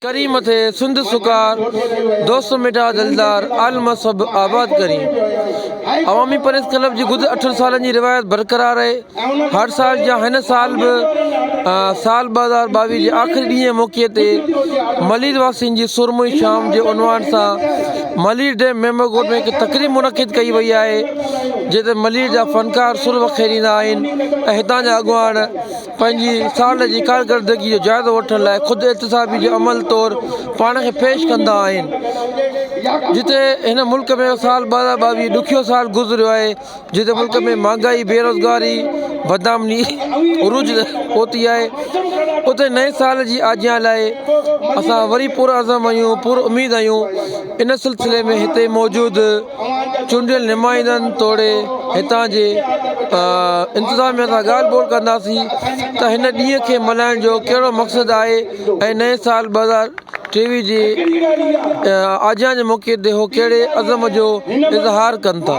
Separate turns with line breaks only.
करीम थे सिंध सुकार दोस्त मिटा दिलदार आलम सब आबाद करी। अवामी प्रेस क्लब जी गुज़र 8 सालनि जी रिवायत बरक़रार है। हर साल जा हिन साल भी साल 2022 जे आख़िरी ॾींहं मौक़े ते मलीर वासियुनि जी सुरमुई शाम जे उनवान सां मलीर डैम मेमोगोट में हिकु तक़रीब मुनक़िद कई वई आहे, जिते मलीर जा फ़नकार सुर वखेरींदा आहिनि ऐं हितां जा अॻुवान पंहिंजी साल जी कारकर्दगी जो जाइज़ो वठण लाइ ख़ुदि एहतिसाबी जे अमल तौरु पाण खे पेश कंदा आहिनि। जिते हिन मुल्क में साल 2022 ॾुखियो साल गुज़रियो आहे, जिते मुल्क में महांगाई बेरोज़गारी बदनामी उरूज पहुती आहे, उते नए साल जी आजियां लाइ असां वरी पुरअज़म आहियूं, पुर उमेद आहियूं। इन सिलसिले में हिते मौजूदु चूंडियल नुमाइंदनि तोड़े हितां जे इंतिज़ामिया सां ॻाल्हि ॿोल कंदासीं त हिन ॾींहं खे मल्हाइण जो कहिड़ो मक़सदु आहे ऐं नए साल 2023 जे आजियां जे मौक़े ते हो कहिड़े अज़म जो इज़हार कनि था।